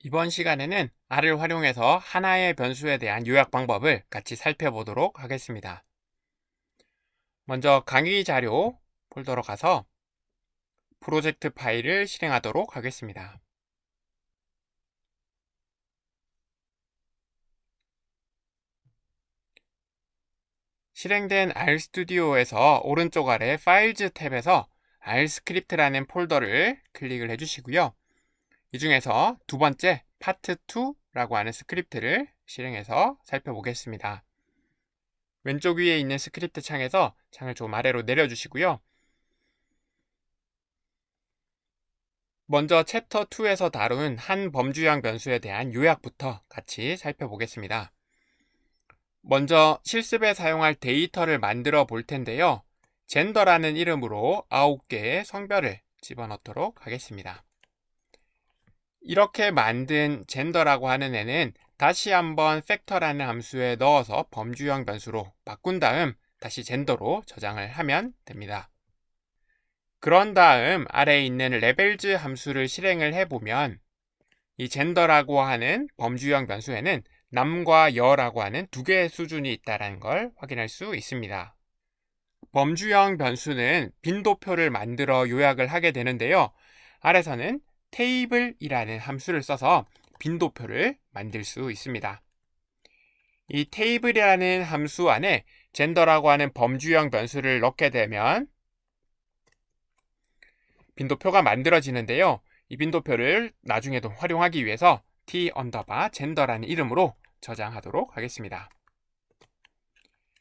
이번 시간에는 R을 활용해서 하나의 변수에 대한 요약 방법을 같이 살펴보도록 하겠습니다. 먼저 강의 자료 폴더로 가서 프로젝트 파일을 실행하도록 하겠습니다. 실행된 RStudio에서 오른쪽 아래 파일즈 탭에서 R스크립트라는 폴더를 클릭을 해주시고요. 이 중에서 두 번째 파트 2라고 하는 스크립트를 실행해서 살펴보겠습니다. 왼쪽 위에 있는 스크립트 창에서 창을 좀 아래로 내려주시고요. 먼저 챕터 2에서 다룬 한 범주형 변수에 대한 요약부터 같이 살펴보겠습니다. 먼저 실습에 사용할 데이터를 만들어 볼 텐데요. 젠더라는 이름으로 9개의 성별을 집어넣도록 하겠습니다. 이렇게 만든 젠더라고 하는 애는 다시 한번 팩터라는 함수에 넣어서 범주형 변수로 바꾼 다음 다시 젠더로 저장을 하면 됩니다. 그런 다음 아래에 있는 레벨즈 함수를 실행을 해보면 이 젠더라고 하는 범주형 변수에는 남과 여라고 하는 두 개의 수준이 있다는 걸 확인할 수 있습니다. 범주형 변수는 빈도표를 만들어 요약을 하게 되는데요. 아래서는 테이블이라는 함수를 써서 빈도표를 만들 수 있습니다. 이 테이블이라는 함수 안에 젠더라고 하는 범주형 변수를 넣게 되면 빈도표가 만들어지는데요. 이 빈도표를 나중에도 활용하기 위해서 t_젠더라는 이름으로 저장하도록 하겠습니다.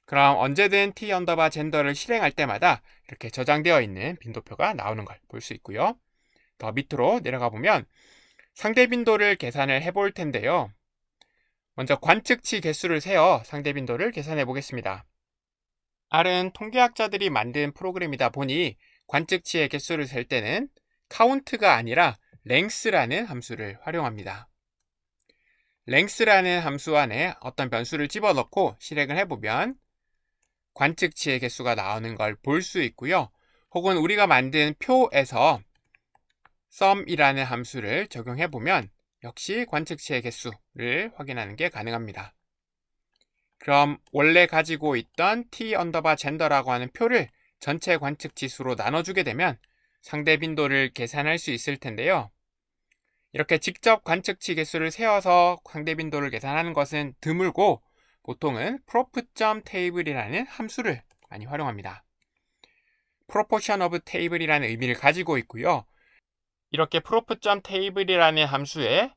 그럼 언제든 t_젠더를 실행할 때마다 이렇게 저장되어 있는 빈도표가 나오는 걸 볼 수 있고요. 더 밑으로 내려가 보면 상대 빈도를 계산을 해볼 텐데요. 먼저 관측치 개수를 세어 상대 빈도를 계산해 보겠습니다. R은 통계학자들이 만든 프로그램이다 보니 관측치의 개수를 셀 때는 count가 아니라 length라는 함수를 활용합니다. length라는 함수 안에 어떤 변수를 집어넣고 실행을 해보면 관측치의 개수가 나오는 걸 볼 수 있고요. 혹은 우리가 만든 표에서 sum이라는 함수를 적용해보면 역시 관측치의 개수를 확인하는 게 가능합니다. 그럼 원래 가지고 있던 t_gender라고 하는 표를 전체 관측지수로 나눠주게 되면 상대 빈도를 계산할 수 있을 텐데요. 이렇게 직접 관측치 개수를 세워서 상대 빈도를 계산하는 것은 드물고 보통은 prop.table이라는 함수를 많이 활용합니다. proportion of table이라는 의미를 가지고 있고요. 이렇게 prop.table이라는 함수에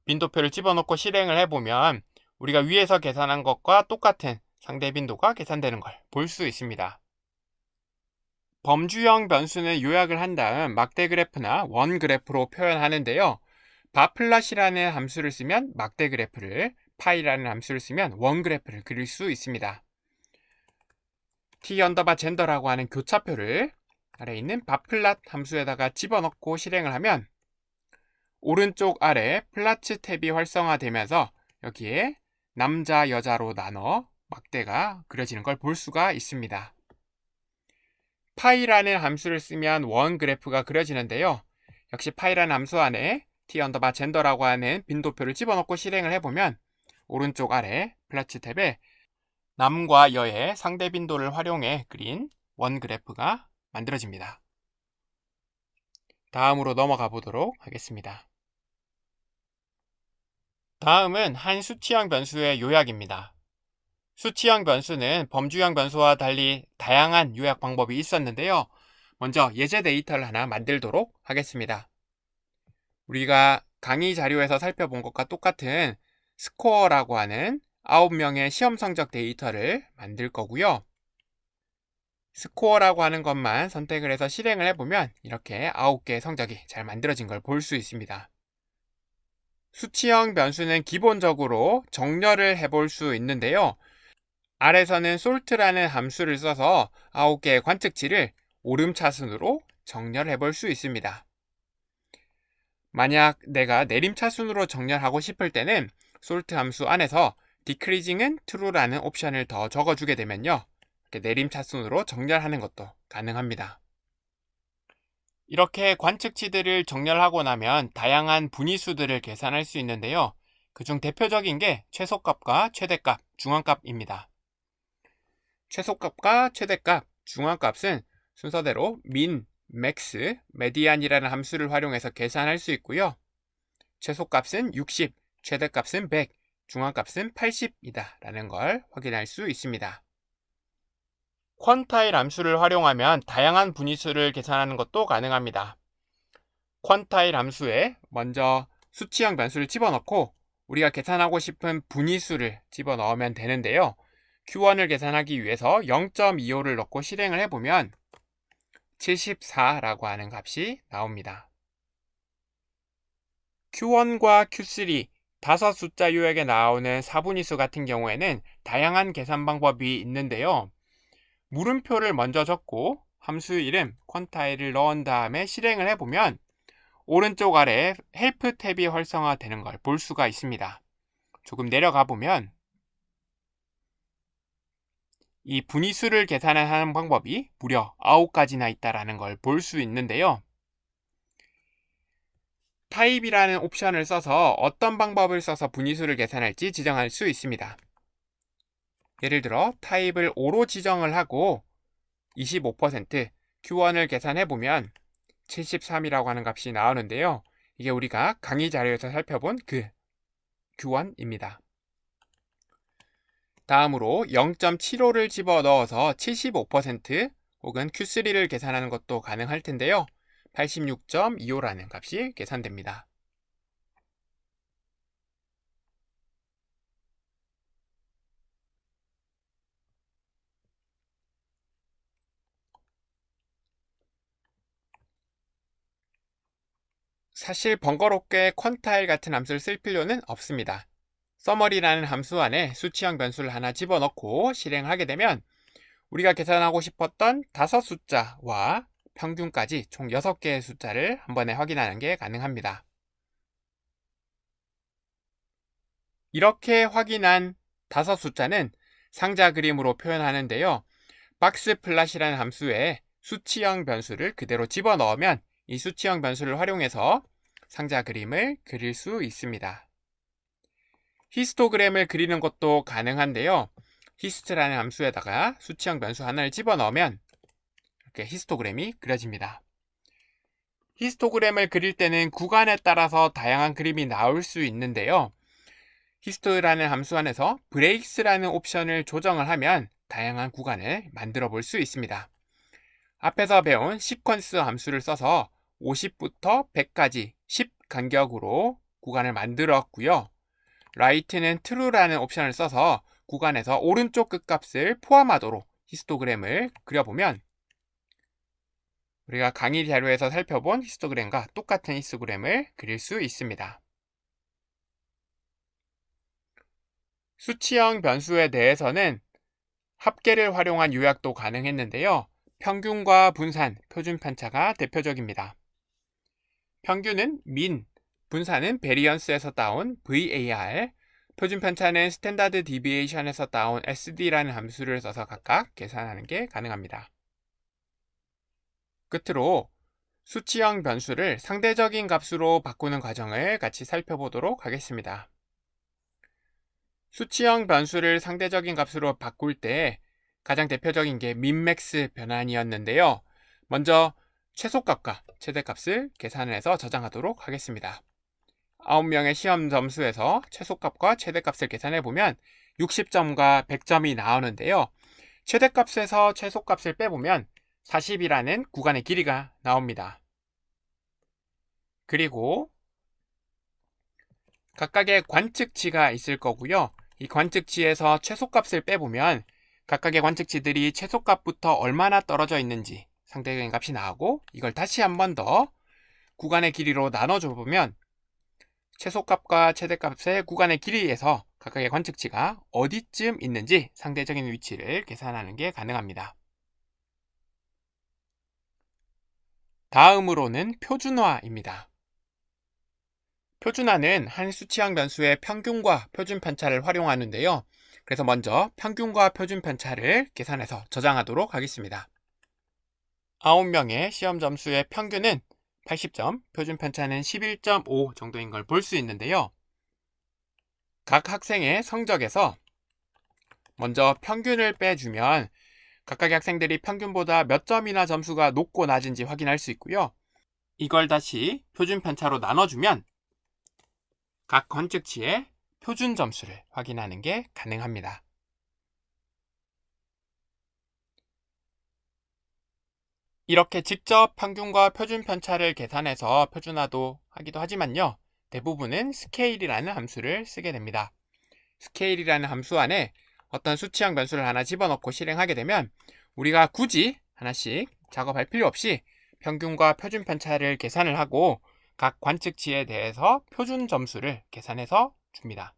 빈도표를 집어넣고 실행을 해보면 우리가 위에서 계산한 것과 똑같은 상대 빈도가 계산되는 걸 볼 수 있습니다. 범주형 변수는 요약을 한 다음 막대 그래프나 원 그래프로 표현하는데요. 바플롯이라는 함수를 쓰면 막대 그래프를, 파이라는 함수를 쓰면 원 그래프를 그릴 수 있습니다. t_젠더라고 하는 교차표를 아래에 있는 바플롯 함수에다가 집어넣고 실행을 하면 오른쪽 아래 플라츠 탭이 활성화되면서 여기에 남자, 여자로 나눠 막대가 그려지는 걸 볼 수가 있습니다. 파이라는 함수를 쓰면 원 그래프가 그려지는데요. 역시 파이라는 함수 안에 t_젠더라고 하는 빈도표를 집어넣고 실행을 해보면 오른쪽 아래 플라츠 탭에 남과 여의 상대 빈도를 활용해 그린 원 그래프가 만들어집니다. 다음으로 넘어가 보도록 하겠습니다. 다음은 한 수치형 변수의 요약입니다. 수치형 변수는 범주형 변수와 달리 다양한 요약 방법이 있었는데요. 먼저 예제 데이터를 하나 만들도록 하겠습니다. 우리가 강의 자료에서 살펴본 것과 똑같은 스코어라고 하는 9명의 시험 성적 데이터를 만들 거고요. 스코어라고 하는 것만 선택을 해서 실행을 해보면 이렇게 9개의 성적이 잘 만들어진 걸 볼 수 있습니다. 수치형 변수는 기본적으로 정렬을 해볼 수 있는데요. R에서는 sort라는 함수를 써서 9개의 관측치를 오름차순으로 정렬해 볼 수 있습니다. 만약 내가 내림차순으로 정렬하고 싶을 때는 sort 함수 안에서 decreasing은 true라는 옵션을 더 적어주게 되면요. 이렇게 내림차순으로 정렬하는 것도 가능합니다. 이렇게 관측치들을 정렬하고 나면 다양한 분위수들을 계산할 수 있는데요. 그중 대표적인 게 최소값과 최대값, 중앙값입니다. 최소값과 최대값, 중앙값은 순서대로 min, max, median이라는 함수를 활용해서 계산할 수 있고요. 최소값은 60, 최대값은 100, 중앙값은 80이다 라는 걸 확인할 수 있습니다. 퀀타일 함수를 활용하면 다양한 분위수를 계산하는 것도 가능합니다. 퀀타일 함수에 먼저 수치형 변수를 집어넣고 우리가 계산하고 싶은 분위수를 집어넣으면 되는데요. Q1을 계산하기 위해서 0.25를 넣고 실행을 해보면 74라고 하는 값이 나옵니다. Q1과 Q3 다섯 숫자 요약에 나오는 사분위수 같은 경우에는 다양한 계산 방법이 있는데요. 물음표를 먼저 적고 함수 이름 퀀타일을 넣은 다음에 실행을 해보면 오른쪽 아래에 헬프 탭이 활성화되는 걸 볼 수가 있습니다. 조금 내려가 보면 이 분위수를 계산하는 방법이 무려 9가지나 있다는 걸 볼 수 있는데요. 타입이라는 옵션을 써서 어떤 방법을 써서 분위수를 계산할지 지정할 수 있습니다. 예를 들어 타입을 5로 지정을 하고 25% Q1을 계산해보면 73이라고 하는 값이 나오는데요. 이게 우리가 강의 자료에서 살펴본 그 Q1입니다. 다음으로 0.75를 집어넣어서 75% 혹은 Q3를 계산하는 것도 가능할 텐데요. 86.25라는 값이 계산됩니다. 사실 번거롭게 퀀타일 같은 함수를 쓸 필요는 없습니다. 서머리라는 함수 안에 수치형 변수를 하나 집어넣고 실행하게 되면 우리가 계산하고 싶었던 다섯 숫자와 평균까지 총 6개의 숫자를 한 번에 확인하는 게 가능합니다. 이렇게 확인한 다섯 숫자는 상자 그림으로 표현하는데요. 박스 플롯이라는 함수에 수치형 변수를 그대로 집어넣으면 이 수치형 변수를 활용해서 상자 그림을 그릴 수 있습니다. 히스토그램을 그리는 것도 가능한데요. 히스트라는 함수에다가 수치형 변수 하나를 집어넣으면 이렇게 히스토그램이 그려집니다. 히스토그램을 그릴 때는 구간에 따라서 다양한 그림이 나올 수 있는데요. 히스토라는 함수 안에서 브레이크스라는 옵션을 조정을 하면 다양한 구간을 만들어 볼 수 있습니다. 앞에서 배운 시퀀스 함수를 써서 50부터 100까지 10 간격으로 구간을 만들었고요. right는 true라는 옵션을 써서 구간에서 오른쪽 끝값을 포함하도록 히스토그램을 그려보면 우리가 강의 자료에서 살펴본 히스토그램과 똑같은 히스토그램을 그릴 수 있습니다. 수치형 변수에 대해서는 합계를 활용한 요약도 가능했는데요. 평균과 분산, 표준 편차가 대표적입니다. 평균은 min, 분산은 베리언스에서 따온 var, 표준 편차는 스탠다드 디비에이션에서 따온 sd라는 함수를 써서 각각 계산하는 게 가능합니다. 끝으로 수치형 변수를 상대적인 값으로 바꾸는 과정을 같이 살펴보도록 하겠습니다. 수치형 변수를 상대적인 값으로 바꿀 때 가장 대표적인 게 min-max 변환이었는데요. 먼저 최소값과 최대값을 계산을 해서 저장하도록 하겠습니다. 9명의 시험 점수에서 최소값과 최대값을 계산해 보면 60점과 100점이 나오는데요. 최대값에서 최소값을 빼보면 40이라는 구간의 길이가 나옵니다. 그리고 각각의 관측치가 있을 거고요. 이 관측치에서 최소값을 빼보면 각각의 관측치들이 최소값부터 얼마나 떨어져 있는지 상대적인 값이 나오고 이걸 다시 한 번 더 구간의 길이로 나눠줘 보면 최소값과 최대값의 구간의 길이에서 각각의 관측치가 어디쯤 있는지 상대적인 위치를 계산하는 게 가능합니다. 다음으로는 표준화입니다. 표준화는 한 수치형 변수의 평균과 표준 편차를 활용하는데요. 그래서 먼저 평균과 표준 편차를 계산해서 저장하도록 하겠습니다. 9명의 시험 점수의 평균은 80점, 표준 편차는 11.5 정도인 걸 볼 수 있는데요. 각 학생의 성적에서 먼저 평균을 빼주면 각각의 학생들이 평균보다 몇 점이나 점수가 높고 낮은지 확인할 수 있고요. 이걸 다시 표준 편차로 나눠주면 각 관측치의 표준 점수를 확인하는 게 가능합니다. 이렇게 직접 평균과 표준 편차를 계산해서 표준화도 하기도 하지만요. 대부분은 스케일이라는 함수를 쓰게 됩니다. 스케일이라는 함수 안에 어떤 수치형 변수를 하나 집어넣고 실행하게 되면 우리가 굳이 하나씩 작업할 필요 없이 평균과 표준 편차를 계산을 하고 각 관측치에 대해서 표준 점수를 계산해서 줍니다.